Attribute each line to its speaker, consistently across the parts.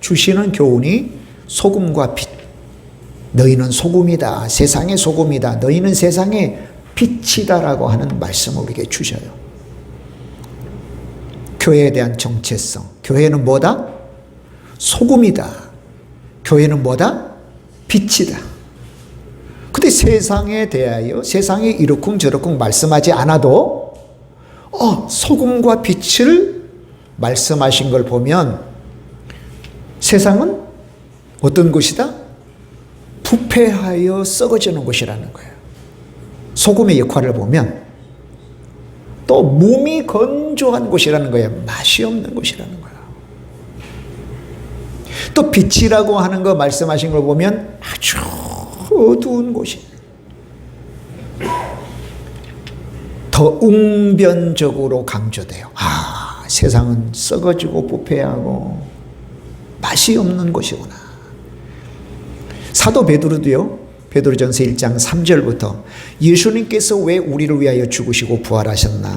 Speaker 1: 주시는 교훈이 소금과 빛. 너희는 소금이다. 세상의 소금이다. 너희는 세상의 빛이다라고 하는 말씀을 우리에게 주셔요. 교회에 대한 정체성. 교회는 뭐다? 소금이다. 교회는 뭐다? 빛이다. 근데 세상에 대하여 세상이 이러쿵저러쿵 말씀하지 않아도 소금과 빛을 말씀하신 걸 보면 세상은 어떤 곳이다? 부패하여 썩어지는 곳이라는 거예요. 소금의 역할을 보면 또 몸이 건조한 곳이라는 거예요. 맛이 없는 곳이라는 거예요. 또 빛이라고 하는 거 말씀하신 걸 보면 아주 어두운 곳이, 더 웅변적으로 강조돼요. 세상은 썩어지고 부패하고 맛이 없는 곳이구나. 사도 베드로도요, 베드로전서 1장 3절부터 예수님께서 왜 우리를 위하여 죽으시고 부활하셨나?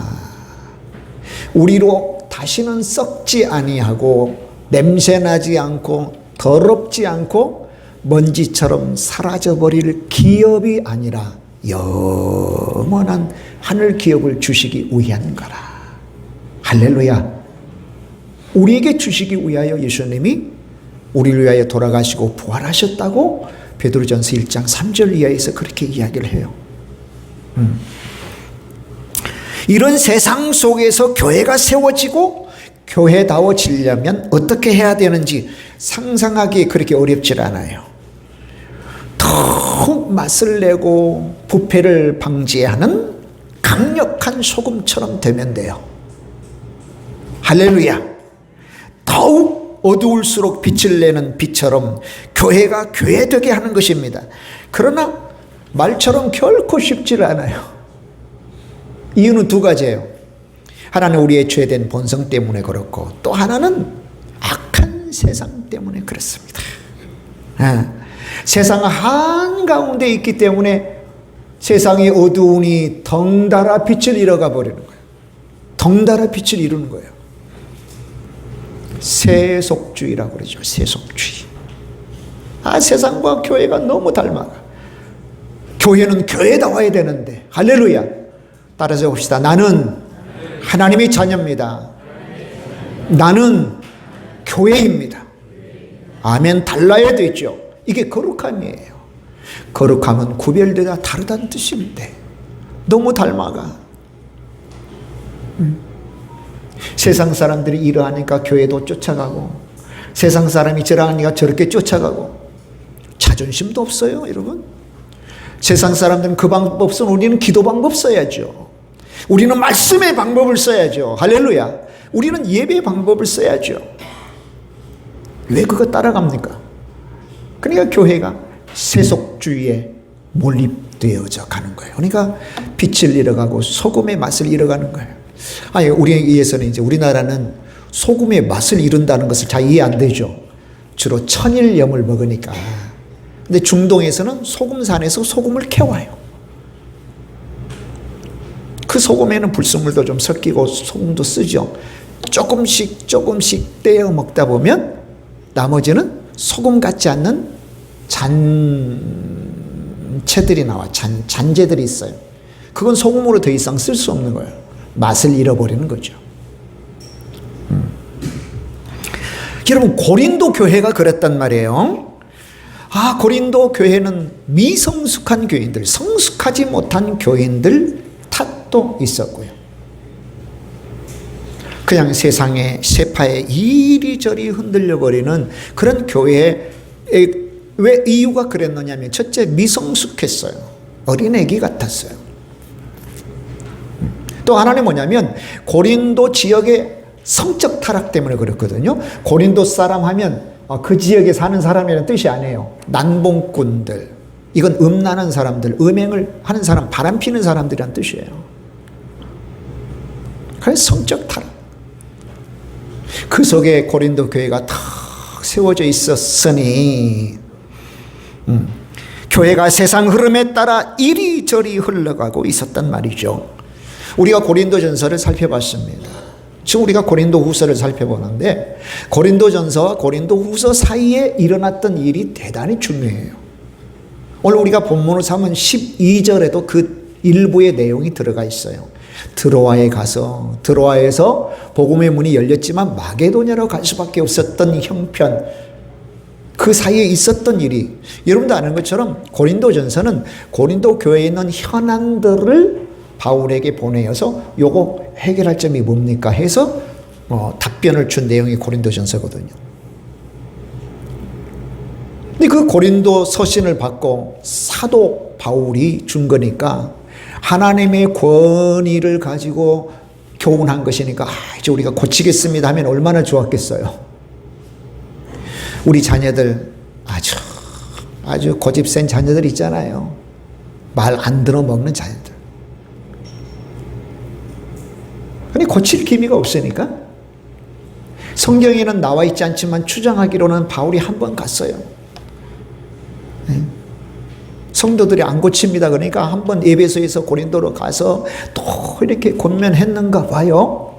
Speaker 1: 우리로 다시는 썩지 아니하고 냄새나지 않고 더럽지 않고 먼지처럼 사라져버릴 기업이 아니라 영원한 하늘 기업을 주시기 위한 거라. 할렐루야. 우리에게 주시기 위하여 예수님이 우리를 위하여 돌아가시고 부활하셨다고 베드로전서 1장 3절 이하에서 그렇게 이야기를 해요. 이런 세상 속에서 교회가 세워지고 교회다워지려면 어떻게 해야 되는지 상상하기 그렇게 어렵지 않아요. 더욱 맛을 내고 부패를 방지하는 강력한 소금처럼 되면 돼요. 할렐루야. 더욱 어두울수록 빛을 내는 빛처럼 교회가 교회되게 하는 것입니다. 그러나 말처럼 결코 쉽지 않아요. 이유는 두 가지예요. 하나는 우리의 죄된 본성 때문에 그렇고, 또 하나는 악한 세상 때문에 그렇습니다. 세상 한가운데 있기 때문에 세상이 어두우니 덩달아 빛을 잃어가 버리는 거예요. 덩달아 빛을 이루는 거예요. 세속주의라고 그러죠. 세속주의. 세상과 교회가 너무 닮아가. 교회는 교회다워야 되는데, 할렐루야. 따라서 봅시다. 나는 하나님의 자녀입니다. 나는 교회입니다. 아멘. 달라야 되죠. 이게 거룩함이에요. 거룩함은 구별되다 다르다는 뜻인데 너무 닮아가. 세상 사람들이 이러하니까 교회도 쫓아가고, 세상 사람이 저러하니까 저렇게 쫓아가고, 자존심도 없어요, 여러분. 세상 사람들은 그 방법 없으면 우리는 기도 방법 써야죠. 우리는 말씀의 방법을 써야죠. 할렐루야. 우리는 예배 방법을 써야죠. 왜 그거 따라갑니까? 그러니까 교회가 세속주의에 몰입되어져 가는 거예요. 그러니까 빛을 잃어가고 소금의 맛을 잃어가는 거예요. 우리에 의해서는 이제 우리나라는 소금의 맛을 잃은다는 것을 잘 이해 안 되죠. 주로 천일염을 먹으니까. 근데 중동에서는 소금산에서 소금을 캐와요. 그 소금에는 불순물도 좀 섞이고 소금도 쓰죠. 조금씩 떼어 먹다 보면 나머지는 소금 같지 않는 잔채들이 나와. 잔재들이 있어요. 그건 소금으로 더 이상 쓸 수 없는 거예요. 맛을 잃어버리는 거죠. 여러분, 고린도 교회가 그랬단 말이에요. 고린도 교회는 미성숙한 교인들, 성숙하지 못한 교인들 탓도 있었고요. 그냥 세상의 세파에 이리저리 흔들려버리는 그런 교회에 왜 이유가 그랬느냐면, 첫째, 미성숙했어요. 어린애기 같았어요. 또 하나는 뭐냐면 고린도 지역의 성적 타락 때문에 그렇거든요. 고린도 사람 하면 그 지역에 사는 사람이라는 뜻이 아니에요. 난봉꾼들, 이건 음란한 사람들, 음행을 하는 사람, 바람피는 사람들이란 뜻이에요. 그래서 성적 타락. 그 속에 고린도 교회가 탁 세워져 있었으니 교회가 세상 흐름에 따라 이리저리 흘러가고 있었단 말이죠. 우리가 고린도전서를 살펴봤습니다. 지금 우리가 고린도후서를 살펴보는데 고린도전서와 고린도후서 사이에 일어났던 일이 대단히 중요해요. 오늘 우리가 본문을 삼은 12절에도 그 일부의 내용이 들어가 있어요. 드로아에 가서 드로아에서 복음의 문이 열렸지만 마게도냐로 갈 수밖에 없었던 형편, 그 사이에 있었던 일이, 여러분도 아는 것처럼 고린도전서는 고린도 교회에 있는 현안들을 바울에게 보내어서 요거 해결할 점이 뭡니까 해서 답변을 준 내용이 고린도전서거든요. 근데 그 고린도 서신을 받고 사도 바울이 준 거니까 하나님의 권위를 가지고 교훈한 것이니까 이제 우리가 고치겠습니다 하면 얼마나 좋았겠어요. 우리 자녀들 아주 고집센 자녀들 있잖아요. 말 안 들어먹는 자녀들. 근데 고칠 기미가 없으니까 성경에는 나와 있지 않지만 추정하기로는 바울이 한 번 갔어요. 성도들이 안 고칩니다. 그러니까 한 번 에베소에서 고린도로 가서 또 이렇게 권면했는가 봐요.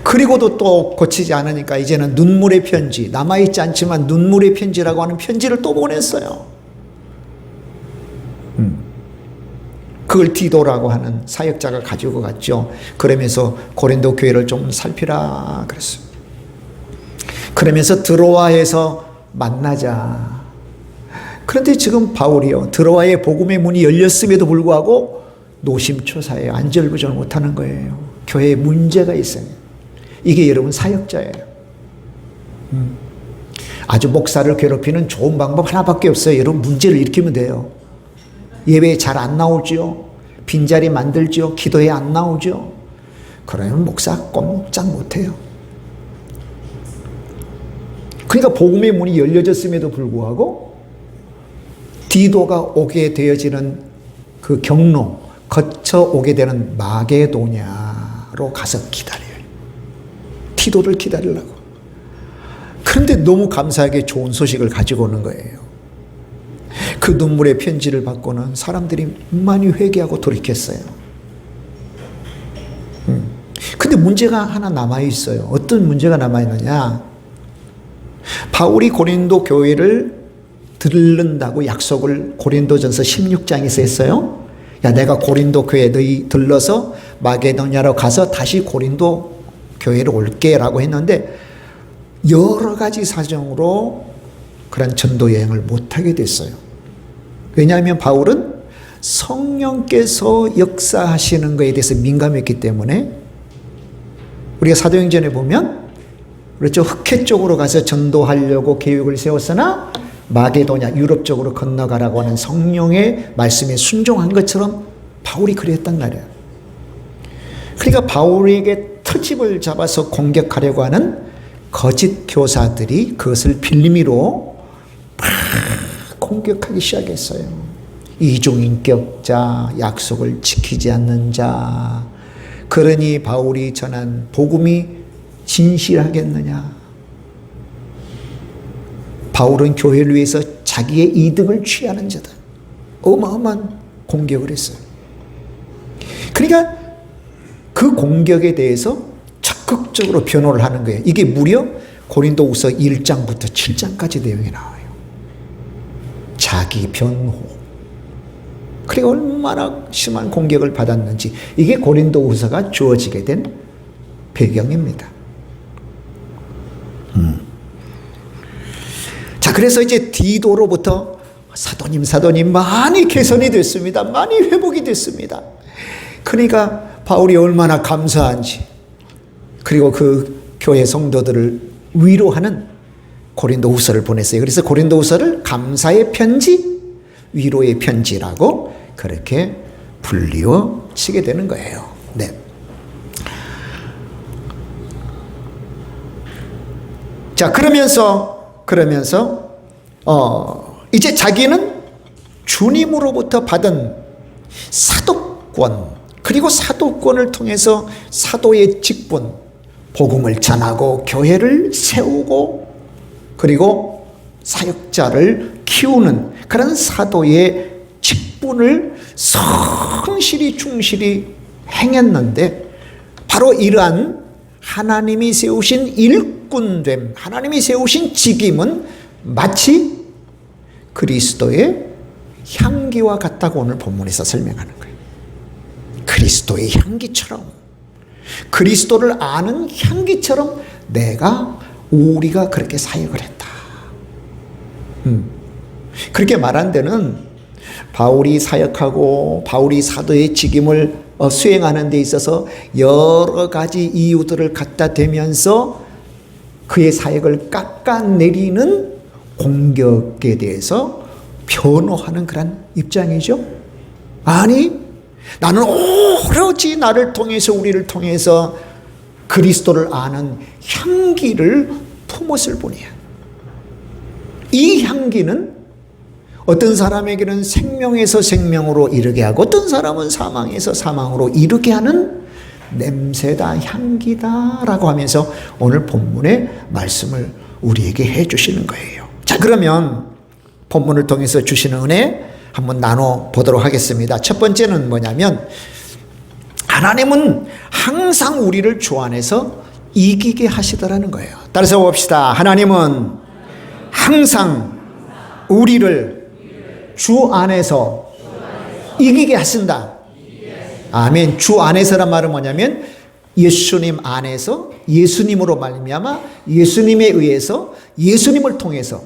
Speaker 1: 그리고도 또 고치지 않으니까 이제는 눈물의 편지, 남아있지 않지만 눈물의 편지라고 하는 편지를 또 보냈어요. 그걸 디도라고 하는 사역자가 가지고 갔죠. 그러면서 고린도 교회를 좀 살피라 그랬어요. 그러면서 드로아에서 만나자. 그런데 지금 바울이요, 드로아의 복음의 문이 열렸음에도 불구하고 노심초사해요. 안절부절 못하는 거예요. 교회에 문제가 있어요. 이게 여러분 사역자예요. 아주 목사를 괴롭히는 좋은 방법 하나밖에 없어요. 여러분 문제를 일으키면 돼요. 예배에 잘 안 나오죠. 빈자리 만들죠. 기도에 안 나오죠. 그러면 목사 꼼짝 못해요. 그러니까 복음의 문이 열려졌음에도 불구하고 디도가 오게 되어지는 그 경로 거쳐 오게 되는 마게도냐로 가서 기다려요. 디도를 기다리려고. 그런데 너무 감사하게 좋은 소식을 가지고 오는 거예요. 그 눈물의 편지를 받고는 사람들이 많이 회개하고 돌이켰어요. 근데 문제가 하나 남아있어요. 어떤 문제가 남아있느냐. 바울이 고린도 교회를 들른다고 약속을 고린도전서 16장에서 했어요. 야, 내가 고린도 교회에 너희 들러서 마게도냐로 가서 다시 고린도 교회로 올게 라고 했는데 여러 가지 사정으로 그런 전도 여행을 못하게 됐어요. 왜냐하면 바울은 성령께서 역사하시는 것에 대해서 민감했기 때문에 우리가 사도행전에 보면 그렇죠. 흑해 쪽으로 가서 전도하려고 계획을 세웠으나 마게도냐 유럽 쪽으로 건너가라고 하는 성령의 말씀에 순종한 것처럼 바울이 그랬단 말이에요. 그러니까 바울에게 트집을 잡아서 공격하려고 하는 거짓 교사들이 그것을 빌미로 막 공격하기 시작했어요. 이중인격자, 약속을 지키지 않는 자. 그러니 바울이 전한 복음이 진실하겠느냐. 바울은 교회를 위해서 자기의 이득을 취하는 자다. 어마어마한 공격을 했어요. 그러니까 그 공격에 대해서 적극적으로 변호를 하는 거예요. 이게 무려 고린도후서 1장부터 7장까지 내용이 나와요. 자기 변호. 그리고 얼마나 심한 공격을 받았는지 이게 고린도후서가 주어지게 된 배경입니다. 자, 그래서 이제 디도로부터 사도님 많이 개선이 됐습니다. 많이 회복이 됐습니다. 그러니까 바울이 얼마나 감사한지, 그리고 그 교회 성도들을 위로하는 고린도후서를 보냈어요. 그래서 고린도후서를 감사의 편지, 위로의 편지라고 그렇게 불리워지게 되는 거예요. 네. 자, 그러면서 이제 자기는 주님으로부터 받은 사도권, 그리고 사도권을 통해서 사도의 직분, 복음을 전하고 교회를 세우고 그리고 사역자를 키우는 그런 사도의 직분을 성실히 충실히 행했는데 바로 이러한 하나님이 세우신 일꾼됨, 하나님이 세우신 직임은 마치 그리스도의 향기와 같다고 오늘 본문에서 설명하는 거예요. 그리스도의 향기처럼, 그리스도를 아는 향기처럼 우리가 그렇게 사역을 했다. 그렇게 말한 데는 바울이 사역하고 바울이 사도의 직임을 수행하는 데 있어서 여러 가지 이유들을 갖다 대면서 그의 사역을 깎아내리는 공격에 대해서 변호하는 그런 입장이죠. 아니, 나는 오로지 나를 통해서, 우리를 통해서 그리스도를 아는 향기를 품었을 뿐이야. 이 향기는 어떤 사람에게는 생명에서 생명으로 이르게 하고 어떤 사람은 사망에서 사망으로 이르게 하는 냄새다, 향기다 라고 하면서 오늘 본문의 말씀을 우리에게 해 주시는 거예요. 자, 그러면 본문을 통해서 주시는 은혜 한번 나눠 보도록 하겠습니다. 첫 번째는 뭐냐면, 하나님은 항상 우리를 주 안에서 이기게 하시더라는 거예요. 따라서 봅시다. 하나님은 항상 우리를 주 안에서 이기게 하신다. 아멘. 주 안에서란 말은 뭐냐면 예수님 안에서, 예수님으로 말미암아 예수님에 의해서, 예수님을 통해서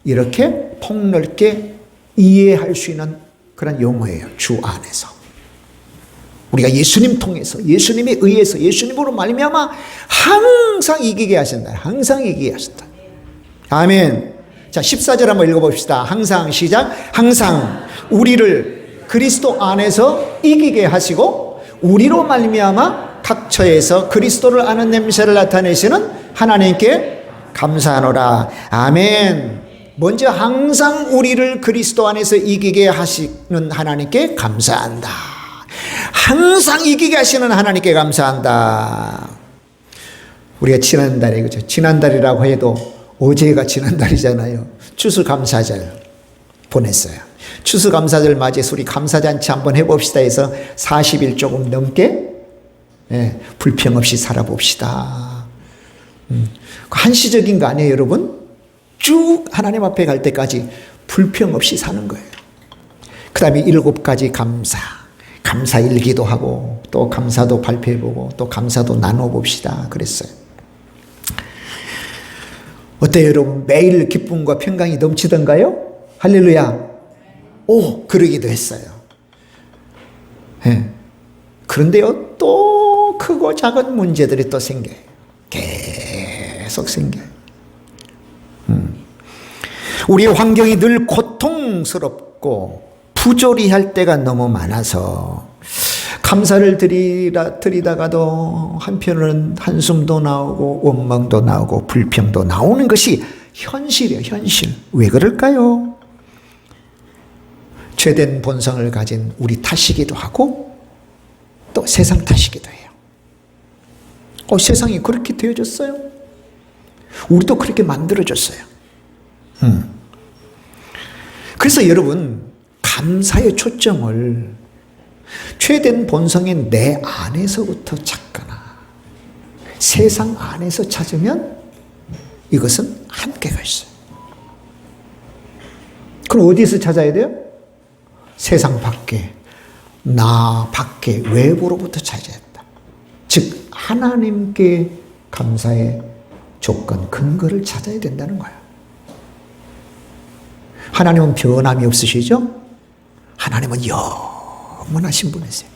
Speaker 1: 이렇게 폭넓게 이해할 수 있는 그런 용어예요. 주 안에서. 우리가 예수님 통해서, 예수님에 의해서, 예수님으로 말미암아 항상 이기게 하신다. 항상 이기게 하신다. 아멘. 자, 14절 한번 읽어봅시다. 항상, 시작. 항상 우리를 그리스도 안에서 이기게 하시고 우리로 말미암아 각 처에서 그리스도를 아는 냄새를 나타내시는 하나님께 감사하노라. 아멘. 먼저 항상 우리를 그리스도 안에서 이기게 하시는 하나님께 감사한다. 항상 이기게 하시는 하나님께 감사한다. 우리가 지난달에, 그죠? 지난달이라고 해도 어제가 지난달이잖아요. 추수감사절 보냈어요. 추수감사절 맞이해서 우리 감사잔치 한번 해봅시다 해서 40일 조금 넘게 불평 없이 살아봅시다. 한시적인 거 아니에요, 여러분? 쭉 하나님 앞에 갈 때까지 불평 없이 사는 거예요. 그 다음에 7가지 감사 일기도 하고 또 감사도 발표해보고 또 감사도 나눠봅시다 그랬어요. 어때요, 여러분? 매일 기쁨과 평강이 넘치던가요? 할렐루야. 오, 그러기도 했어요. 그런데요, 또 크고 작은 문제들이 또 생겨요. 계속 생겨요. 우리의 환경이 늘 고통스럽고 부조리할 때가 너무 많아서 감사를 드리다가도 한편으로는 한숨도 나오고 원망도 나오고 불평도 나오는 것이 현실이에요. 현실. 왜 그럴까요? 죄된 본성을 가진 우리 탓이기도 하고 또 세상 탓이기도 해요. 세상이 그렇게 되어졌어요. 우리도 그렇게 만들어졌어요. 그래서 여러분, 감사의 초점을 죄된 본성인 내 안에서부터 찾거나 세상 안에서 찾으면 이것은 한계가 있어요. 그럼 어디서 찾아야 돼요? 세상 밖에, 나 밖에, 외부로부터 찾아야 한다. 즉 하나님께 감사의 조건, 근거를 찾아야 된다는 거예요. 하나님은 변함이 없으시죠? 하나님은 영원하신 분이세요.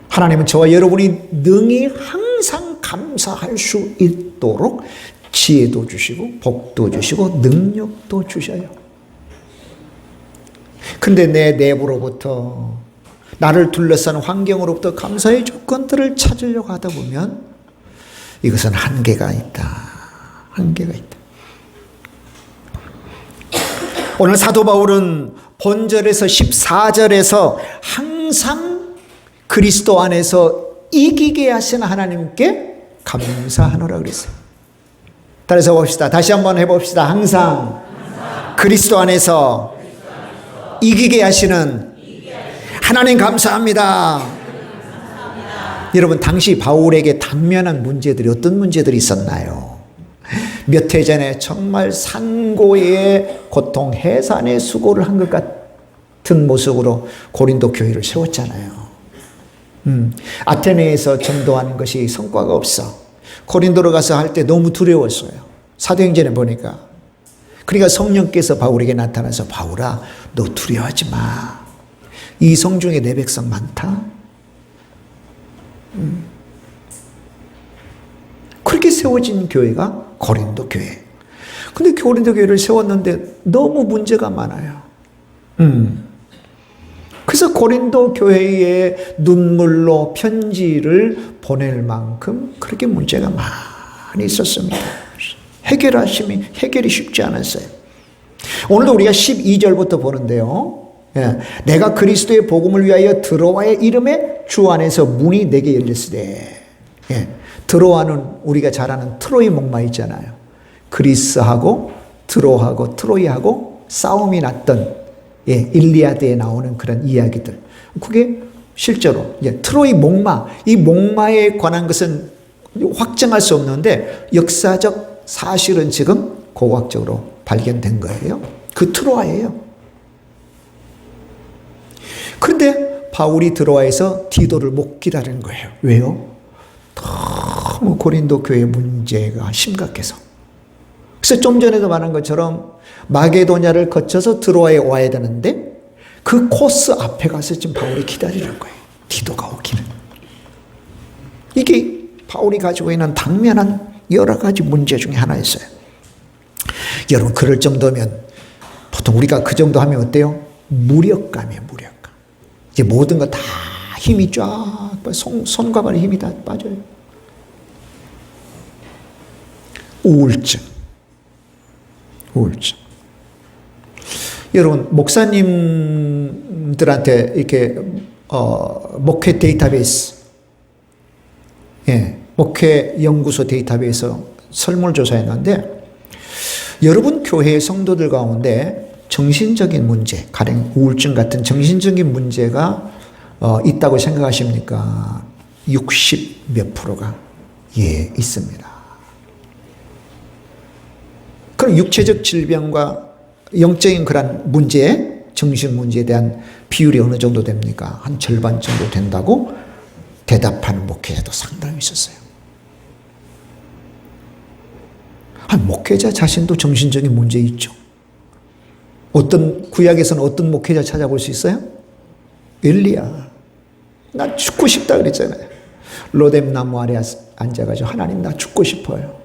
Speaker 1: 하나님은 저와 여러분이 능히 항상 감사할 수 있도록 지혜도 주시고 복도 주시고 능력도 주셔요. 근데 내 내부로부터, 나를 둘러싼 환경으로부터 감사의 조건들을 찾으려고 하다 보면 이것은 한계가 있다. 한계가 있다. 오늘 사도 바울은 본절에서 14절에서 항상 그리스도 안에서 이기게 하신 하나님께 감사하노라 그랬어요. 따라서 봅시다. 다시 한번 해봅시다. 항상 그리스도 안에서 이기게 하시는 하나님 감사합니다. 여러분, 당시 바울에게 당면한 문제들이 어떤 문제들이 있었나요? 몇 해 전에 정말 산고의 고통, 해산의 수고를 한 것 같은 모습으로 고린도 교회를 세웠잖아요. 아테네에서 전도하는 것이 성과가 없어. 고린도로 가서 할 때 너무 두려웠어요. 사도행전에 보니까. 그러니까 성령께서 바울에게 나타나서 바울아, 너 두려워하지 마. 이 성 중에 내 백성 많다. 그렇게 세워진 교회가 고린도 교회. 근데 고린도 교회를 세웠는데 너무 문제가 많아요. 그래서 고린도 교회에 눈물로 편지를 보낼 만큼 그렇게 문제가 많이 있었습니다. 해결이 쉽지 않았어요. 오늘도 우리가 12절부터 보는데요. 내가 그리스도의 복음을 위하여 드로아의 이름에 주 안에서 문이 내게 열렸으되. 드로아는 우리가 잘 아는 트로이 목마 있잖아요. 그리스하고 드로하고 트로이하고 싸움이 났던 일리아드에 나오는 그런 이야기들. 그게 실제로 트로이 목마, 이 목마에 관한 것은 확정할 수 없는데 역사적 사실은 지금 고고학적으로 발견된 거예요. 그 트로아예요. 그런데 바울이 드로아에서 디도를 못 기다리는 거예요. 왜요? 너무 고린도 교회 문제가 심각해서. 그래서 좀 전에도 말한 것처럼 마게도냐를 거쳐서 드로아에 와야 되는데 그 코스 앞에 가서 지금 바울이 기다리는 거예요. 디도가 오기를. 이게 바울이 가지고 있는 당면한 여러 가지 문제 중에 하나였어요. 여러분, 그럴 정도면 보통 우리가 그 정도 하면 어때요? 무력감이에요. 무력감. 이제 모든 거 다 힘이 쫙 손과 발에 힘이 다 빠져요. 우울증. 여러분, 목사님들한테 이렇게 목회 데이터베이스, 목회 연구소 데이터베이스 설문조사했는데 여러분 교회 성도들 가운데 정신적인 문제, 가령 우울증 같은 정신적인 문제가 있다고 생각하십니까? 60 몇 프로가 있습니다. 그럼 육체적 질병과 영적인 그런 문제, 정신 문제에 대한 비율이 어느 정도 됩니까? 한 절반 정도 된다고 대답하는 목회자도 상당히 있었어요. 목회자 자신도 정신적인 문제 있죠. 어떤 구약에서는 어떤 목회자 찾아볼 수 있어요? 엘리야. 나 죽고 싶다 그랬잖아요. 로뎀 나무 아래 앉아가지고 하나님 나 죽고 싶어요.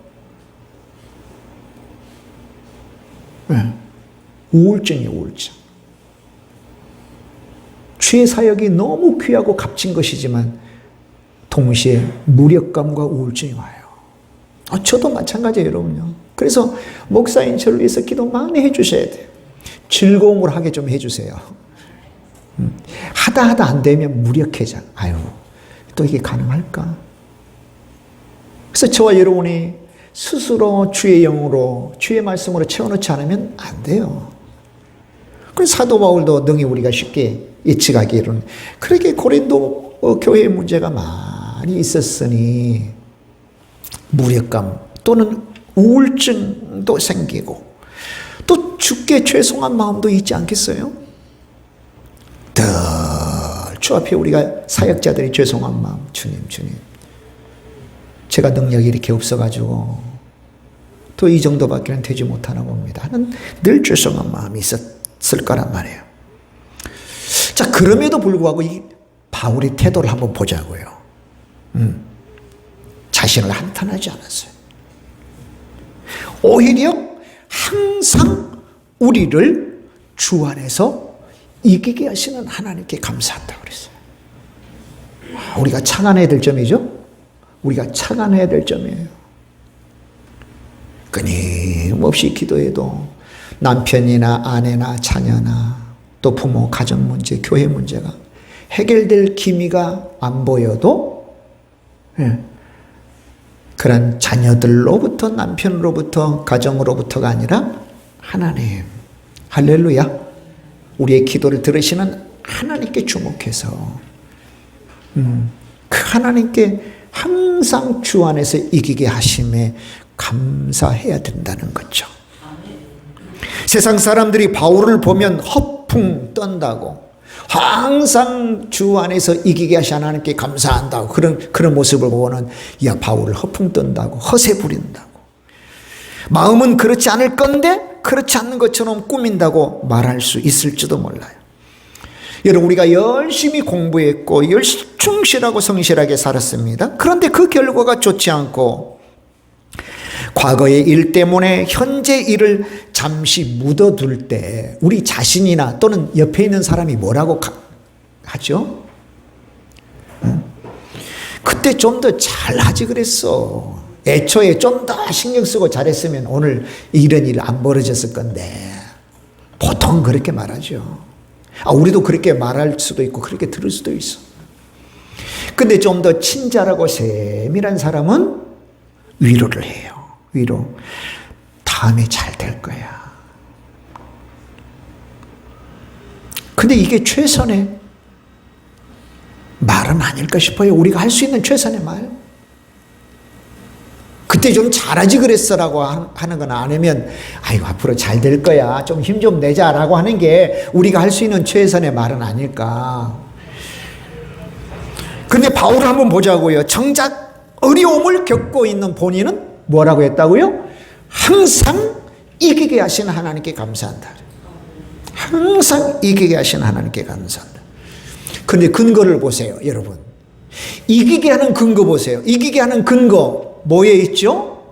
Speaker 1: 우울증이에요. 우울증. 주의 사역이 너무 귀하고 값진 것이지만 동시에 무력감과 우울증이 와요. 저도 마찬가지예요, 여러분요. 그래서 목사인 저를 위해서 기도 많이 해주셔야 돼요. 즐거움을 하게 좀 해주세요. 하다 안 되면 무력해져. 또 이게 가능할까? 그래서 저와 여러분이 스스로 주의 영으로, 주의 말씀으로 채워넣지 않으면 안 돼요. 그래서 사도 바울도 능히 우리가 쉽게 예측하기로는 그렇게 고린도 교회의 문제가 많이 있었으니 무력감 또는 우울증도 생기고 또 죽게 죄송한 마음도 있지 않겠어요? 주 앞에 우리가 사역자들이 죄송한 마음, 주님 제가 능력이 이렇게 없어가지고 또 이 정도밖에는 되지 못하나 봅니다 하는 늘 죄송한 마음이 있었을 거란 말이에요. 자, 그럼에도 불구하고 이 바울의 태도를 한번 보자고요. 자신을 한탄하지 않았어요. 오히려 항상 우리를 주 안에서 이기게 하시는 하나님께 감사한다고 그랬어요. 우리가 착안해야 될 점이죠. 우리가 착안해야 될 점이에요. 끊임없이 기도해도 남편이나 아내나 자녀나 또 부모, 가정 문제, 교회 문제가 해결될 기미가 안 보여도 그런 자녀들로부터, 남편으로부터, 가정으로부터가 아니라 하나님, 할렐루야, 우리의 기도를 들으시는 하나님께 주목해서 그 하나님께 항상 주 안에서 이기게 하심에 감사해야 된다는 거죠. 세상 사람들이 바울을 보면 허풍 떤다고, 항상 주 안에서 이기게 하시 하나님께 감사한다고, 그런 모습을 보고는 야, 바울을 허풍 떤다고, 허세 부린다고, 마음은 그렇지 않을 건데 그렇지 않는 것처럼 꾸민다고 말할 수 있을지도 몰라요. 여러분, 우리가 열심히 공부했고 열심히 충실하고 성실하게 살았습니다. 그런데 그 결과가 좋지 않고 과거의 일 때문에 현재 일을 잠시 묻어둘 때 우리 자신이나 또는 옆에 있는 사람이 뭐라고 하죠? 그때 좀 더 잘하지 그랬어. 애초에 좀 더 신경 쓰고 잘했으면 오늘 이런 일 안 벌어졌을 건데. 보통 그렇게 말하죠. 우리도 그렇게 말할 수도 있고 그렇게 들을 수도 있어. 근데 좀 더 친절하고 세밀한 사람은 위로를 해요. 위로. 다음에 잘 될 거야. 근데 이게 최선의 말은 아닐까 싶어요. 우리가 할 수 있는 최선의 말. 그때 좀 잘하지 그랬어라고 하는 건 아니면 아이고 앞으로 잘 될 거야, 좀 힘 좀 내자라고 하는 게 우리가 할 수 있는 최선의 말은 아닐까. 근데 바울을 한번 보자고요. 정작 어려움을 겪고 있는 본인은 뭐라고 했다고요? 항상 이기게 하신 하나님께 감사한다. 항상 이기게 하신 하나님께 감사한다. 근데 근거를 보세요, 여러분. 이기게 하는 근거 보세요. 이기게 하는 근거 뭐에 있죠?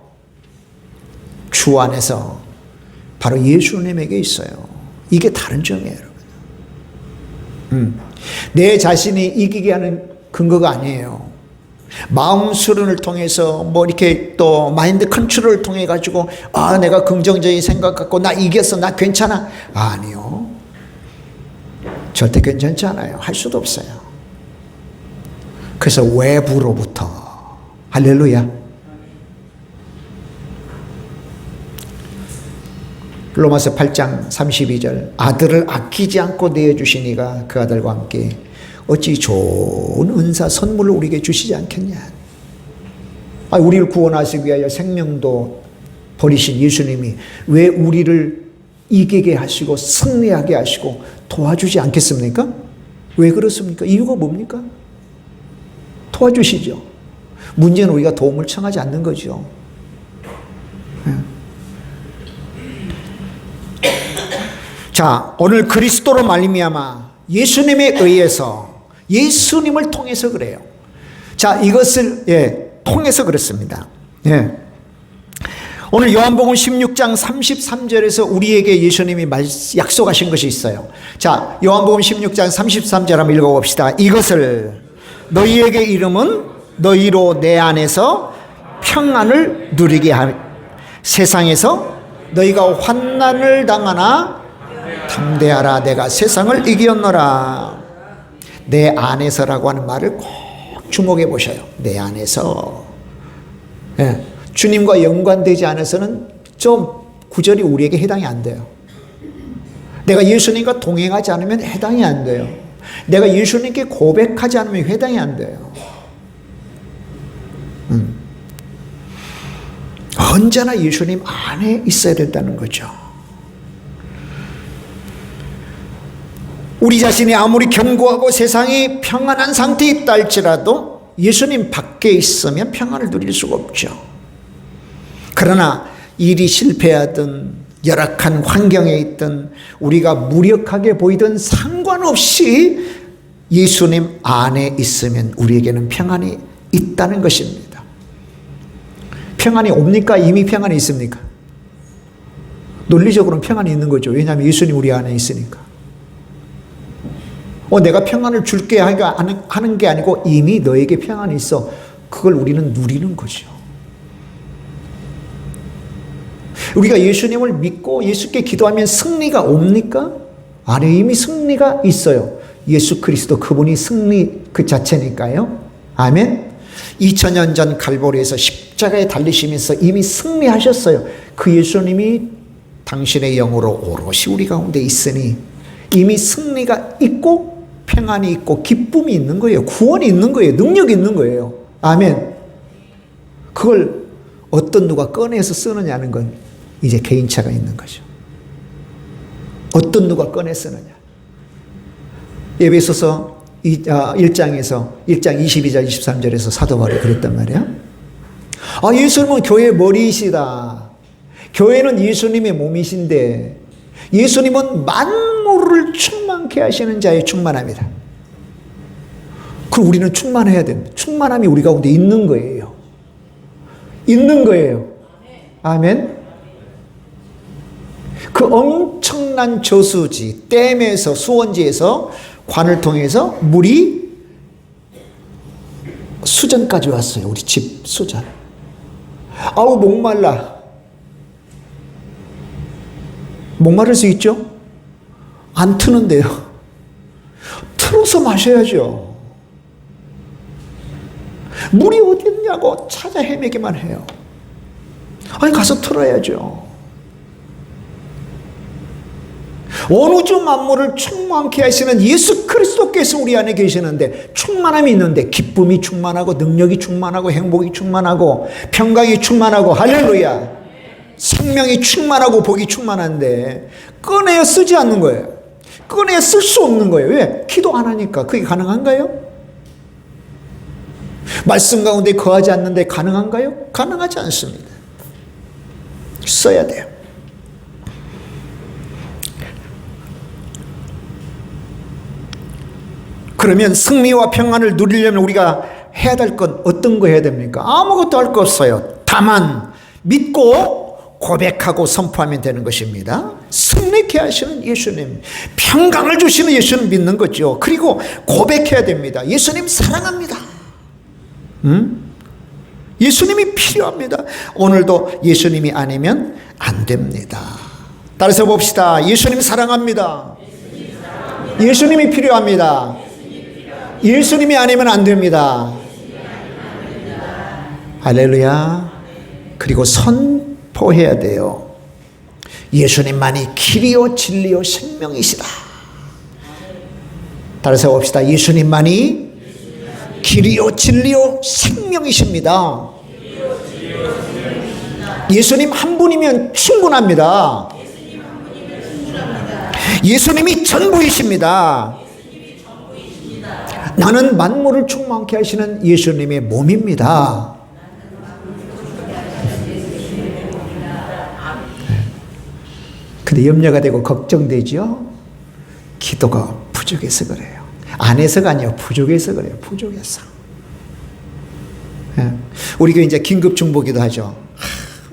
Speaker 1: 주 안에서 바로 예수님에게 있어요. 이게 다른 점이에요, 여러분. 내 자신이 이기게 하는 근거가 아니에요. 마음 수련을 통해서 뭐 이렇게 또 마인드 컨트롤을 통해 가지고 내가 긍정적인 생각 갖고 나 이겼어, 나 괜찮아. 아니요. 절대 괜찮지 않아요. 할 수도 없어요. 그래서 외부로부터, 할렐루야. 로마서 8장 32절, 아들을 아끼지 않고 내어주시니가 그 아들과 함께 어찌 좋은 은사 선물을 우리에게 주시지 않겠냐. 우리를 구원하시기 위하여 생명도 버리신 예수님이 왜 우리를 이기게 하시고 승리하게 하시고 도와주지 않겠습니까? 왜 그렇습니까? 이유가 뭡니까? 도와주시죠. 문제는 우리가 도움을 청하지 않는 거죠. 자, 오늘 그리스도로 말미암아 예수님에 의해서, 예수님을 통해서 그래요. 자, 이것을 통해서 그렇습니다. 오늘 요한복음 16장 33절에서 우리에게 예수님이 약속하신 것이 있어요. 자, 요한복음 16장 33절 한번 읽어봅시다. 이것을 너희에게 이름은 너희로 내 안에서 평안을 누리게 하며 세상에서 너희가 환난을 당하나 담대하라, 내가 세상을 이기었노라. 내 안에서라고 하는 말을 꼭 주목해 보셔요. 내 안에서. 주님과 연관되지 않아서는 좀 구절이 우리에게 해당이 안 돼요. 내가 예수님과 동행하지 않으면 해당이 안 돼요. 내가 예수님께 고백하지 않으면 해당이 안 돼요. 언제나 예수님 안에 있어야 된다는 거죠. 우리 자신이 아무리 견고하고 세상이 평안한 상태에 있다 할지라도 예수님 밖에 있으면 평안을 누릴 수가 없죠. 그러나 일이 실패하든 열악한 환경에 있든 우리가 무력하게 보이든 상관없이 예수님 안에 있으면 우리에게는 평안이 있다는 것입니다. 평안이 옵니까? 이미 평안이 있습니까? 논리적으로는 평안이 있는 거죠. 왜냐하면 예수님 우리 안에 있으니까. 내가 평안을 줄게 하는 게 아니고 이미 너에게 평안이 있어. 그걸 우리는 누리는 거죠. 우리가 예수님을 믿고 예수께 기도하면 승리가 옵니까? 아니, 이미 승리가 있어요. 예수 그리스도 그분이 승리 그 자체니까요. 아멘. 2000년 전 갈보리에서 십자가에 달리시면서 이미 승리하셨어요. 그 예수님이 당신의 영으로 오롯이 우리 가운데 있으니 이미 승리가 있고 평안이 있고 기쁨이 있는 거예요. 구원이 있는 거예요. 능력이 있는 거예요. 아멘. 그걸 어떤 누가 꺼내서 쓰느냐는 건 이제 개인차가 있는 거죠. 어떤 누가 꺼내 쓰느냐. 에베소서 1장에서 1장 22절 23절에서 사도 바울이 그랬단 말이에요. 예수님은 교회의 머리이시다. 교회는 예수님의 몸이신데 예수님은 만물을 충만케 하시는 자의 충만함이다. 그럼 우리는 충만해야 됩니다. 충만함이 우리 가운데 있는 거예요. 있는 거예요. 아멘. 그 엄청난 저수지, 댐에서, 수원지에서 관을 통해서 물이 수전까지 왔어요. 우리 집 수전. 아우 목말라. 목마를 수 있죠? 안 트는데요. 틀어서 마셔야죠. 물이 어디 있냐고 찾아 헤매기만 해요. 아니 가서 틀어야죠. 원우주 만물을 충만케 하시는 예수 그리스도께서 우리 안에 계시는데 충만함이 있는데 기쁨이 충만하고 능력이 충만하고 행복이 충만하고 평강이 충만하고 할렐루야. 생명이 충만하고 복이 충만한데 꺼내어 쓰지 않는 거예요. 꺼내어 쓸 수 없는 거예요. 왜? 기도 안 하니까. 그게 가능한가요? 말씀 가운데 거하지 않는데 가능한가요? 가능하지 않습니다. 써야 돼요. 그러면 승리와 평안을 누리려면 우리가 해야 될 건 어떤 거 해야 됩니까? 아무것도 할 거 없어요. 다만 믿고 고백하고 선포하면 되는 것입니다. 승리케 하시는 예수님, 평강을 주시는 예수님 믿는 거죠. 그리고 고백해야 됩니다. 예수님 사랑합니다. 예수님이 필요합니다. 오늘도 예수님이 아니면 안 됩니다. 따라서 봅시다. 예수님 사랑합니다. 예수님이 필요합니다. 예수님이 아니면 안 됩니다. 할렐루야. 그리고 선포해야 돼요. 예수님만이 길이요 진리요 생명이시다. 따라서 봅시다. 예수님만이 길이요 진리요 생명이십니다. 예수님 한 분이면 충분합니다. 예수님이 전부이십니다. 나는 만물을 충만케 하시는 예수님의 몸입니다. 근데 염려가 되고 걱정되죠? 기도가 부족해서 그래요. 안 해서가 아니에요. 부족해서 그래요. 부족해서. 우리 교회 이제 긴급 중보기도 하죠.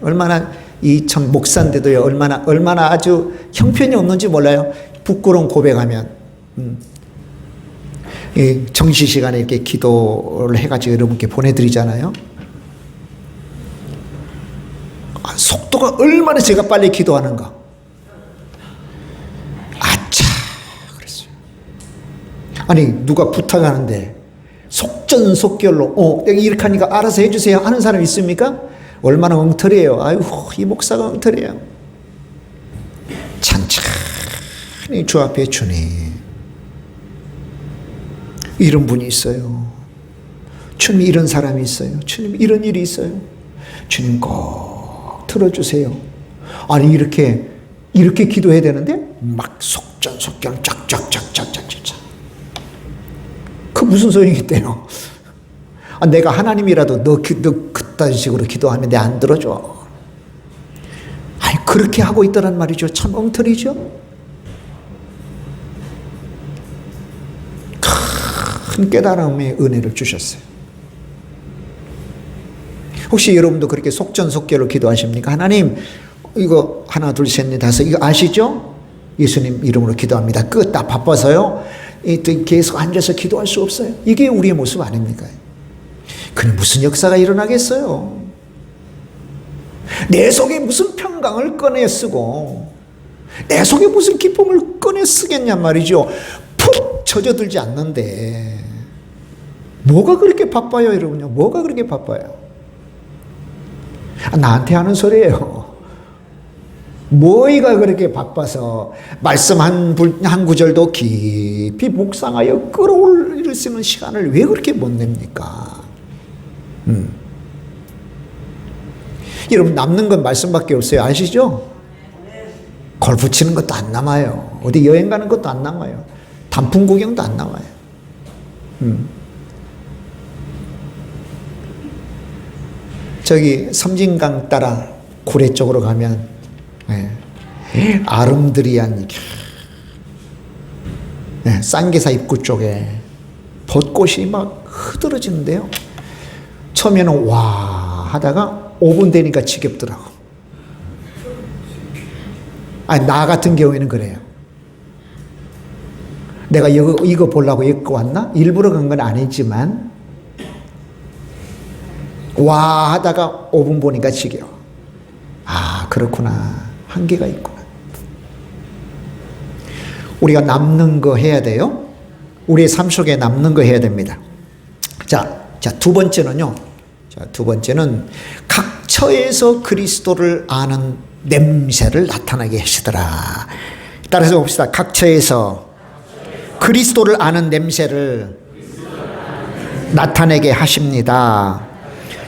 Speaker 1: 얼마나 이 참 목사인데도요. 얼마나 아주 형편이 없는지 몰라요. 부끄러운 고백하면. 이 정시 시간에 이렇게 기도를 해가지고 여러분께 보내드리잖아요. 속도가 얼마나 제가 빨리 기도하는가. 아차, 그랬어요. 아니 누가 부탁하는데 속전속결로 이렇게 하니까 알아서 해주세요 하는 사람 있습니까? 얼마나 엉터리예요. 아유, 이 목사가 엉터리예요. 천천히 주 앞에 주님, 이런 분이 있어요. 주님 이런 사람이 있어요. 주님 이런 일이 있어요. 주님 꼭 들어주세요. 아니 이렇게 기도해야 되는데 막 속전속결 쫙쫙쫙쫙쫙쫙. 그 무슨 소용이겠대요. 내가 하나님이라도 너 그딴 식으로 기도하면 내 안 들어줘. 아니 그렇게 하고 있더란 말이죠. 참 엉터리죠. 큰 깨달음의 은혜를 주셨어요. 혹시 여러분도 그렇게 속전속결로 기도하십니까? 하나님 이거 하나 둘 셋 넷 다섯 이거 아시죠? 예수님 이름으로 기도합니다. 끝. 나 바빠서요. 계속 앉아서 기도할 수 없어요. 이게 우리의 모습 아닙니까? 그럼 무슨 역사가 일어나겠어요? 내 속에 무슨 평강을 꺼내 쓰고 내 속에 무슨 기쁨을 꺼내 쓰겠냔 말이죠. 푹 젖어들지 않는데 뭐가 그렇게 바빠요, 여러분요? 뭐가 그렇게 바빠요? 나한테 하는 소리예요. 뭐이가 그렇게 바빠서 말씀 한 구절도 깊이 묵상하여 끌어올릴 수 있는 시간을 왜 그렇게 못 냅니까? 여러분, 남는 건 말씀밖에 없어요. 아시죠? 골프 치는 것도 안 남아요. 어디 여행 가는 것도 안 남아요. 단풍 구경도 안 남아요. 저기 섬진강 따라 구례 쪽으로 가면 아름드리한 쌍계사 입구 쪽에 벚꽃이 막 흐드러지는데요. 처음에는 와 하다가 5분 되니까 지겹더라고. 아니, 나 같은 경우에는 그래요. 내가 이거 보려고 입고 왔나? 일부러 간 건 아니지만 와 하다가 5분 보니까 지겨워. 아, 그렇구나. 한계가 있구나. 우리가 남는 거 해야 돼요. 우리의 삶 속에 남는 거 해야 됩니다. 자, 두 번째는요. 두 번째는 각 처에서 그리스도를 아는 냄새를 나타나게 하시더라. 따라서 봅시다. 각 처에서 그리스도를 아는 냄새를 나타내게 하십니다.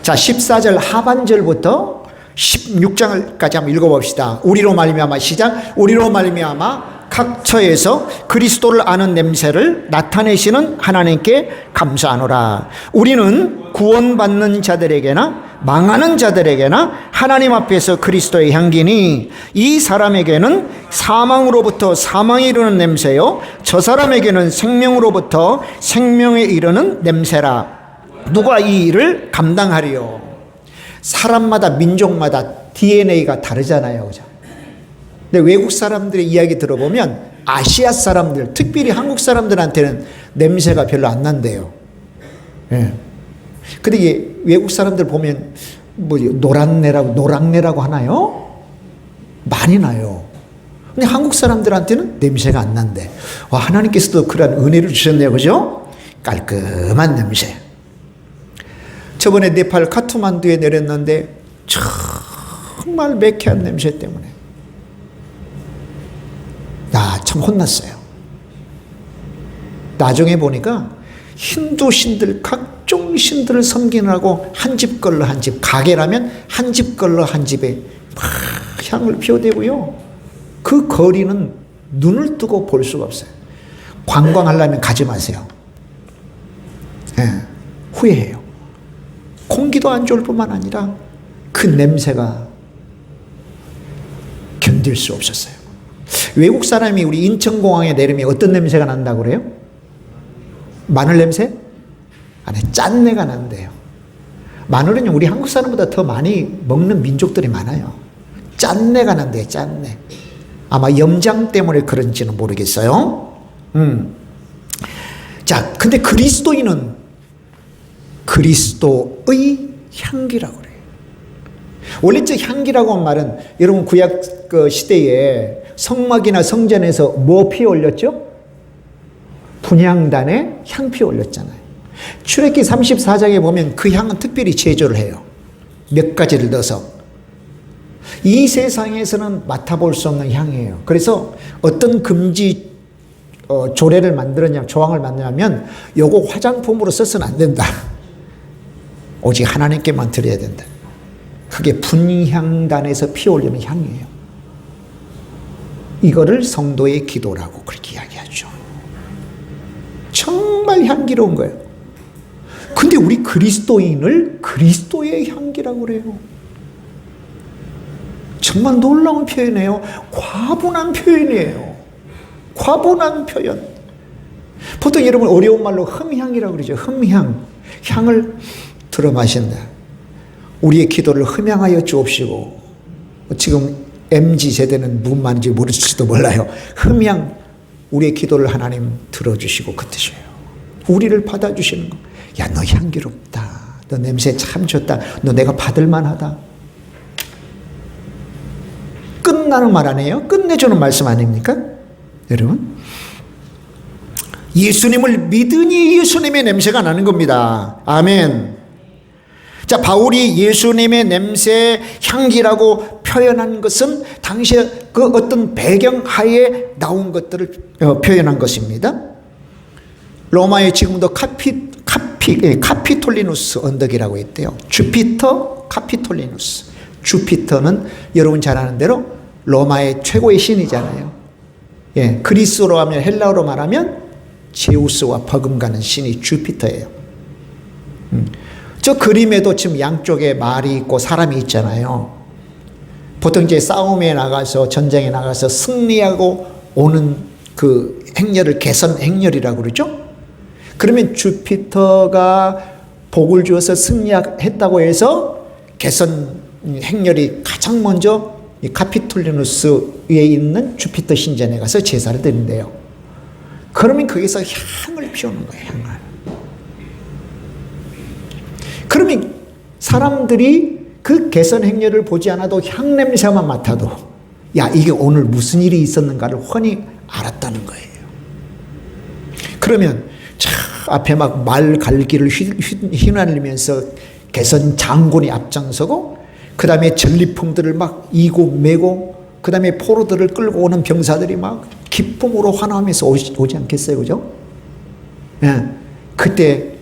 Speaker 1: 자, 14절 하반절부터 16장까지 한번 읽어봅시다. 우리로 말미암아, 시작. 우리로 말미암아 각 처에서 그리스도를 아는 냄새를 나타내시는 하나님께 감사하노라. 우리는 구원받는 자들에게나 망하는 자들에게나 하나님 앞에서 그리스도의 향기니 이 사람에게는 사망으로부터 사망에 이르는 냄새요 저 사람에게는 생명으로부터 생명에 이르는 냄새라. 누가 이 일을 감당하리요? 사람마다 민족마다 DNA가 다르잖아요. 그죠? 근데 외국 사람들의 이야기 들어보면 아시아 사람들, 특별히 한국 사람들한테는 냄새가 별로 안 난대요. 예. 근데 이게 외국 사람들 보면 뭐 노랑내라고 하나요? 많이 나요. 근데 한국 사람들한테는 냄새가 안 난대. 와, 하나님께서도 그런 은혜를 주셨네요. 그죠? 깔끔한 냄새. 저번에 네팔 카트만두에 내렸는데 정말 매캐한 냄새 때문에 참 혼났어요. 나중에 보니까 힌두 신들, 각종 신들을 섬기느라고 한 집 걸러 한 집, 가게라면 한 집 걸러 한 집에 막 향을 피워대고요. 그 거리는 눈을 뜨고 볼 수가 없어요. 관광하려면 가지 마세요. 후회해요. 공기도 안 좋을 뿐만 아니라 그 냄새가 견딜 수 없었어요. 외국 사람이 우리 인천공항에 내리면 어떤 냄새가 난다고 그래요? 마늘 냄새? 아니, 짠내가 난대요. 마늘은 우리 한국 사람보다 더 많이 먹는 민족들이 많아요. 짠내가 난대요. 짠내. 아마 염장 때문에 그런지는 모르겠어요. 자, 근데 그리스도인은 그리스도의 향기라고 그래요. 원래 저 향기라고 한 말은 여러분 구약 그 시대에 성막이나 성전에서 뭐 피워 올렸죠? 분향단에 향 피워 올렸잖아요. 출애굽기 34장에 보면 그 향은 특별히 제조를 해요. 몇 가지를 넣어서. 이 세상에서는 맡아볼 수 없는 향이에요. 그래서 어떤 금지 조례를 만들었냐, 조항을 만들냐면 요거 화장품으로 써서는 안 된다. 오직 하나님께만 드려야 된다. 그게 분향단에서 피어올리는 향이에요. 이거를 성도의 기도라고 그렇게 이야기하죠. 정말 향기로운 거예요. 근데 우리 그리스도인을 그리스도의 향기라고 그래요. 정말 놀라운 표현이에요. 과분한 표현이에요. 과분한 표현. 보통 여러분 어려운 말로 흠향이라고 그러죠. 흠향. 향을 들어 마신다. 우리의 기도를 흠향하여 주옵시고, 지금 MZ세대는 무슨 말인지 모를지도 몰라요. 흠향, 우리의 기도를 하나님 들어주시고 그 뜻이에요. 우리를 받아주시는 거. 야, 너 향기롭다. 너 냄새 참 좋다. 너 내가 받을만하다. 끝나는 말 아니에요? 끝내주는 말씀 아닙니까? 여러분, 예수님을 믿으니 예수님의 냄새가 나는 겁니다. 아멘. 자, 바울이 예수님의 냄새, 향기라고 표현한 것은 당시에 그 어떤 배경하에 나온 것들을 표현한 것입니다. 로마에 지금도 카피톨리누스 언덕이라고 있대요. 주피터 카피톨리누스. 주피터는 여러분 잘 아는 대로 로마의 최고의 신이잖아요. 예, 그리스로 하면, 헬라어로 말하면 제우스와 버금가는 신이 주피터예요. 저 그림에도 지금 양쪽에 말이 있고 사람이 있잖아요. 보통 이제 싸움에 나가서, 전쟁에 나가서 승리하고 오는 그 행렬을 개선 행렬이라고 그러죠. 그러면 주피터가 복을 주어서 승리했다고 해서 개선 행렬이 가장 먼저 이 카피톨리누스에 있는 주피터 신전에 가서 제사를 드린대요. 그러면 거기서 향을 피우는 거예요. 향을. 그러면 사람들이 그 개선 행렬을 보지 않아도 향 냄새만 맡아도 야, 이게 오늘 무슨 일이 있었는가를 훤히 알았다는 거예요. 그러면 차 앞에 막 말 갈기를 휘날리면서 개선 장군이 앞장서고, 그 다음에 전리품들을 막 이고 메고, 그 다음에 포로들을 끌고 오는 병사들이 막 기쁨으로 환호하면서 오지 않겠어요, 그죠? 예, 그때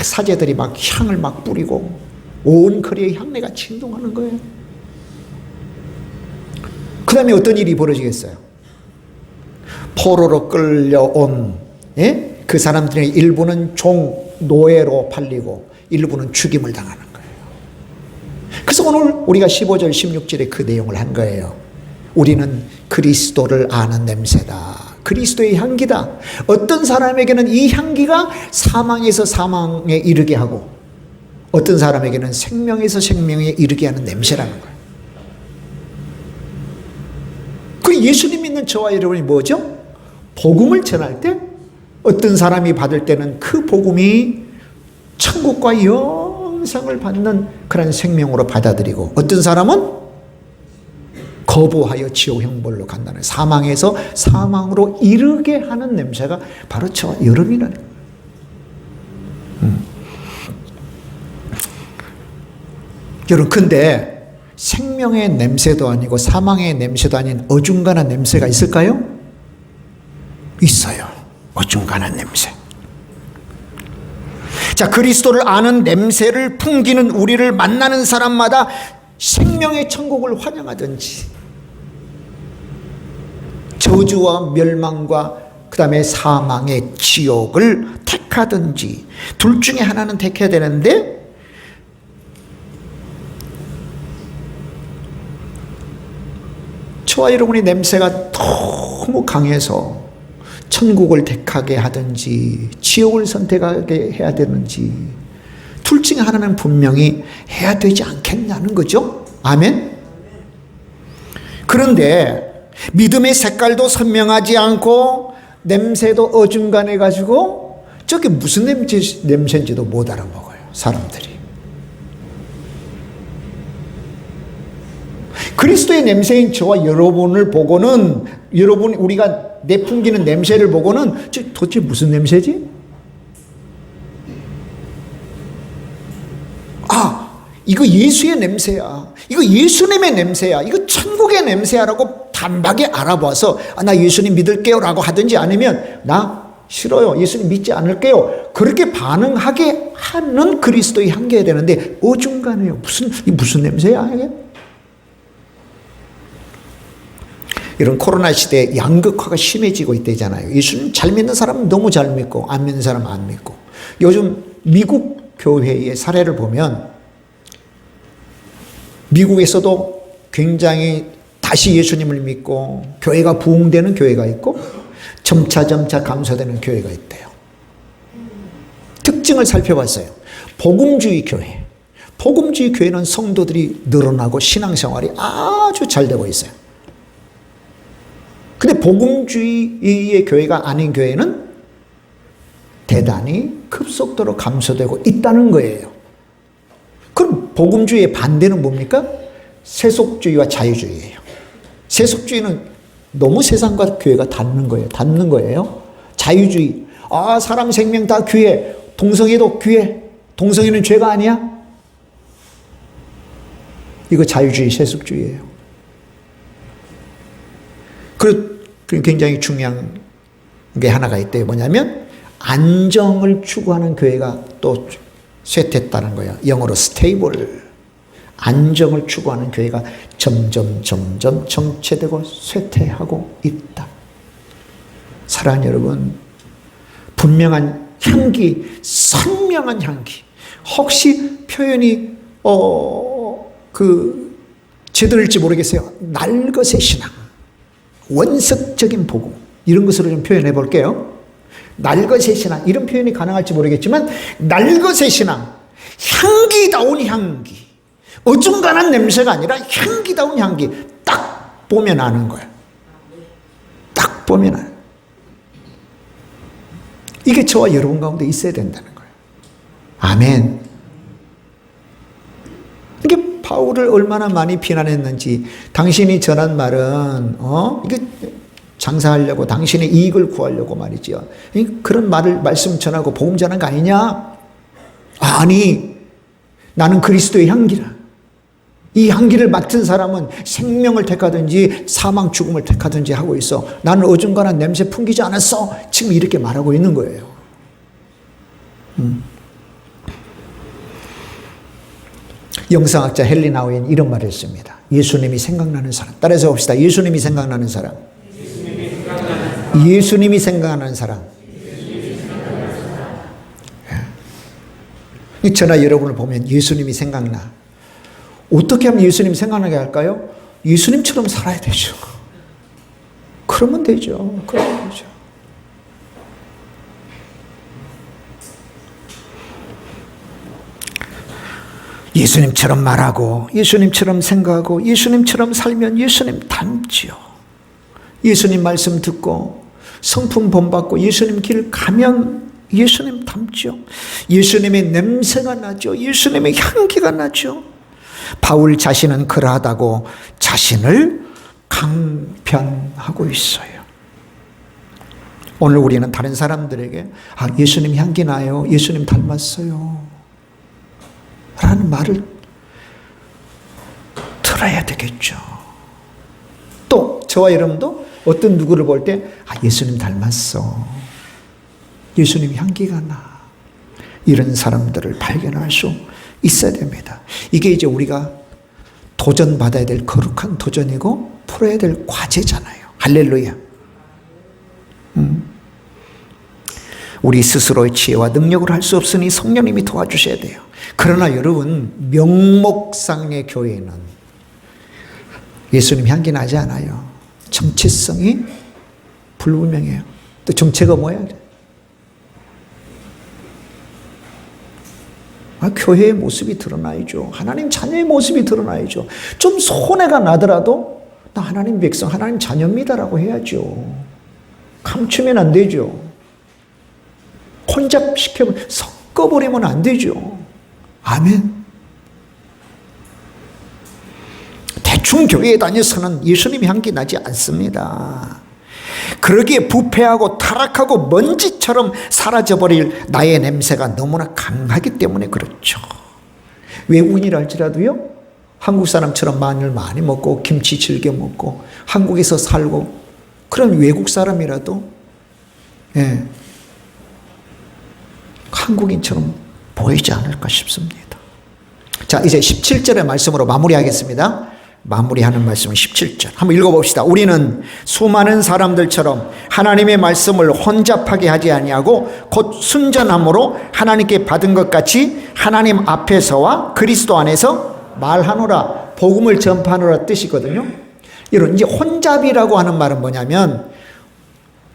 Speaker 1: 사제들이 막 향을 막 뿌리고 온 거리에 향내가 진동하는 거예요. 그 다음에 어떤 일이 벌어지겠어요? 포로로 끌려온, 예? 그 사람들의 일부는 노예로 팔리고 일부는 죽임을 당하는 거예요. 그래서 오늘 우리가 15절 16절에 그 내용을 한 거예요. 우리는 그리스도를 아는 냄새다. 그리스도의 향기다. 어떤 사람에게는 이 향기가 사망에서 사망에 이르게 하고, 어떤 사람에게는 생명에서 생명에 이르게 하는 냄새라는 거예요. 그 예수님 믿는 저와 여러분이 뭐죠? 복음을 전할 때 어떤 사람이 받을 때는 그 복음이 천국과 영생을 받는 그런 생명으로 받아들이고, 어떤 사람은 거부하여 지옥 형벌로 간다는, 사망에서 사망으로 이르게 하는 냄새가 바로 저와 여러분이라는 거예요. 여러분, 근데 생명의 냄새도 아니고 사망의 냄새도 아닌 어중간한 냄새가 있을까요? 있어요. 어중간한 냄새. 자, 그리스도를 아는 냄새를 풍기는 우리를 만나는 사람마다 생명의 천국을 환영하든지, 저주와 멸망과 그 다음에 사망의 지옥을 택하든지, 둘 중에 하나는 택해야 되는데, 저와 여러분의 냄새가 너무 강해서 천국을 택하게 하든지 지옥을 선택하게 해야 되는지, 둘 중에 하나는 분명히 해야 되지 않겠냐는 거죠. 아멘. 그런데 믿음의 색깔도 선명하지 않고 냄새도 어중간해 가지고 저게 무슨 냄새인지도 못 알아먹어요, 사람들이. 그리스도의 냄새인 저와 여러분을 보고는, 우리가 내풍기는 냄새를 보고는 도대체 무슨 냄새지? 아, 이거 예수의 냄새야. 이거 예수님의 냄새야. 이거 천국의 냄새야라고 단박에 알아봐서 나 예수님 믿을게요 라고 하든지, 아니면 나 싫어요, 예수님 믿지 않을게요, 그렇게 반응하게 하는 그리스도의 향기여야 되는데 어중간해요. 무슨 냄새야 이게? 이런 코로나 시대에 양극화가 심해지고 있다잖아요. 예수님 잘 믿는 사람은 너무 잘 믿고 안 믿는 사람은 안 믿고. 요즘 미국 교회의 사례를 보면 미국에서도 굉장히 다시 예수님을 믿고 교회가 부흥되는 교회가 있고 점차 감소되는 교회가 있대요. 특징을 살펴봤어요. 복음주의 교회는 성도들이 늘어나고 신앙생활이 아주 잘 되고 있어요. 근데 복음주의의 교회가 아닌 교회는 대단히 급속도로 감소되고 있다는 거예요. 그럼 복음주의의 반대는 뭡니까? 세속주의와 자유주의예요. 세속주의는 너무 세상과 교회가 닿는 거예요. 자유주의, 사람 생명 다 귀해. 동성애도 귀해. 동성애는 죄가 아니야? 이거 자유주의, 세속주의예요. 그리고 굉장히 중요한 게 하나가 있대요. 뭐냐면 안정을 추구하는 교회가 또 쇠퇴했다는 거예요. 영어로 스테이블. 안정을 추구하는 교회가 점점 정체되고 쇠퇴하고 있다. 사랑하는 여러분, 분명한 향기, 선명한 향기. 혹시 표현이 제대로일지 모르겠어요. 날것의 신앙, 원석적인 복음, 이런 것으로 좀 표현해 볼게요. 날것의 신앙, 이런 표현이 가능할지 모르겠지만 날것의 신앙, 향기다운 향기, 어중간한 냄새가 아니라 향기다운 향기. 딱 보면 아는 거예요. 딱 보면 아는. 이게 저와 여러분 가운데 있어야 된다는 거예요. 아멘. 이게 바울을 얼마나 많이 비난했는지. 당신이 전한 말은 이게 장사하려고, 당신의 이익을 구하려고 말이죠. 그런 말씀 전하고 복음 전한 거 아니냐? 아니, 나는 그리스도의 향기라. 이 향기를 맡은 사람은 생명을 택하든지 사망 죽음을 택하든지 하고 있어. 나는 어중간한 냄새 풍기지 않았어. 지금 이렇게 말하고 있는 거예요. 영성학자 헨리 나우엔 이런 말을 했습니다. 예수님이 생각나는 사람. 따라서 봅시다. 예수님이 생각나는 사람. 예수님이 생각나는 사람. 저나 여러분을 보면 예수님이 생각나. 어떻게 하면 예수님 생각나게 할까요? 예수님처럼 살아야 되죠. 그러면 되죠. 그러면 되죠. 예수님처럼 말하고, 예수님처럼 생각하고, 예수님처럼 살면 예수님 닮지요. 예수님 말씀 듣고, 성품 본받고, 예수님 길 가면 예수님 닮지요. 예수님의 냄새가 나죠. 예수님의 향기가 나죠. 바울 자신은 그러하다고 자신을 강변하고 있어요. 오늘 우리는 다른 사람들에게 예수님 향기 나요, 예수님 닮았어요 라는 말을 들어야 되겠죠. 또 저와 여러분도 어떤 누구를 볼 때 예수님 닮았어, 예수님 향기가 나, 이런 사람들을 발견할 수 있어야 됩니다. 이게 이제 우리가 도전받아야 될 거룩한 도전이고 풀어야 될 과제잖아요. 할렐루야. 우리 스스로의 지혜와 능력으로 할 수 없으니 성령님이 도와주셔야 돼요. 그러나 여러분, 명목상의 교회는 예수님 향기 나지 않아요. 정체성이 불분명해요. 또 정체가 뭐야? 교회의 모습이 드러나야죠. 하나님 자녀의 모습이 드러나야죠. 좀 손해가 나더라도 나 하나님 백성, 하나님 자녀입니다라고 해야죠. 감추면 안 되죠. 혼잡시켜버리면, 섞어버리면 안 되죠. 아멘. 대충 교회에 다녀서는 예수님 향기 나지 않습니다. 그러기에 부패하고 타락하고 먼지처럼 사라져버릴 나의 냄새가 너무나 강하기 때문에 그렇죠. 외국인이라 할지라도요, 한국 사람처럼 마늘 많이 먹고 김치 즐겨 먹고 한국에서 살고 그런 외국 사람이라도 한국인처럼 보이지 않을까 싶습니다. 자, 이제 17절의 말씀으로 마무리하겠습니다. 마무리하는 말씀은 17절. 한번 읽어봅시다. 우리는 수많은 사람들처럼 하나님의 말씀을 혼잡하게 하지 아니하고 곧 순전함으로 하나님께 받은 것 같이 하나님 앞에서와 그리스도 안에서 말하노라. 복음을 전파하노라 뜻이거든요. 이런 이제 혼잡이라고 하는 말은 뭐냐면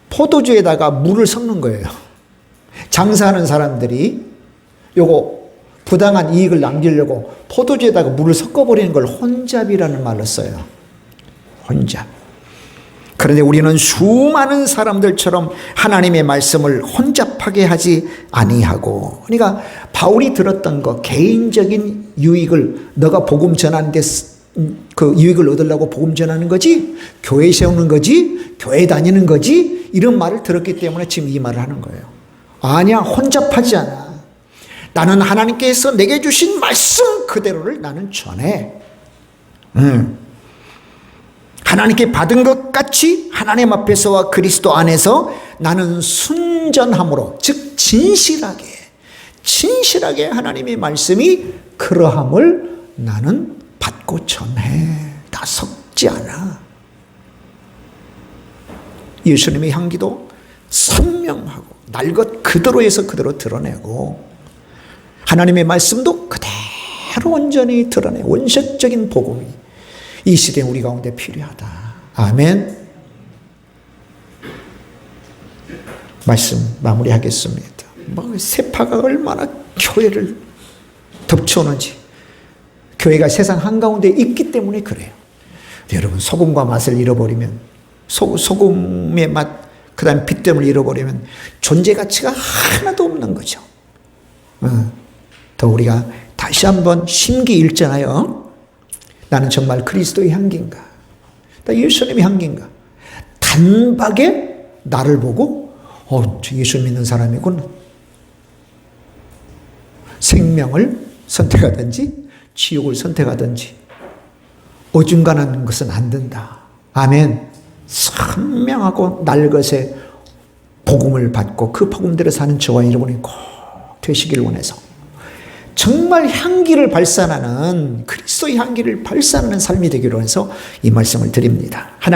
Speaker 1: 포도주에다가 물을 섞는 거예요. 장사하는 사람들이 요거 부당한 이익을 남기려고 포도주에다가 물을 섞어버리는 걸 혼잡이라는 말로 써요. 혼잡. 그런데 우리는 수많은 사람들처럼 하나님의 말씀을 혼잡하게 하지 아니하고, 그러니까 바울이 들었던 거, 개인적인 유익을, 너가 복음 전하는 데 그 유익을 얻으려고 복음 전하는 거지, 교회 세우는 거지, 교회 다니는 거지, 이런 말을 들었기 때문에 지금 이 말을 하는 거예요. 아니야, 혼잡하지 않아. 나는 하나님께서 내게 주신 말씀 그대로를 나는 전해. 하나님께 받은 것 같이 하나님 앞에서와 그리스도 안에서 나는 순전함으로, 즉 진실하게 하나님의 말씀이 그러함을 나는 받고 전해. 다 섞지 않아. 예수님의 향기도 선명하고 날 것 그대로에서 그대로 드러내고, 하나님의 말씀도 그대로 온전히 드러내. 원색적인 복음이 이 시대에 우리 가운데 필요하다. 아멘. 말씀 마무리하겠습니다. 세파가 얼마나 교회를 덮쳐오는지. 교회가 세상 한가운데 있기 때문에 그래요. 여러분, 소금과 맛을 잃어버리면, 소금의 맛, 그 다음에 빛됨을 잃어버리면 존재 가치가 하나도 없는 거죠. 더 우리가 다시 한번 심기일전하여 나는 정말 그리스도의 향기인가? 나 예수님의 향기인가? 단박에 나를 보고 저 예수 믿는 사람이군. 생명을 선택하든지 지옥을 선택하든지 어중간한 것은 안 된다. 아멘. 선명하고 날것의 복음을 받고 그 복음대로 사는 저와 여러분이 꼭 되시길 원해서 정말 향기를 발산하는, 그리스도의 향기를 발산하는 삶이 되기로 해서 이 말씀을 드립니다. 하나님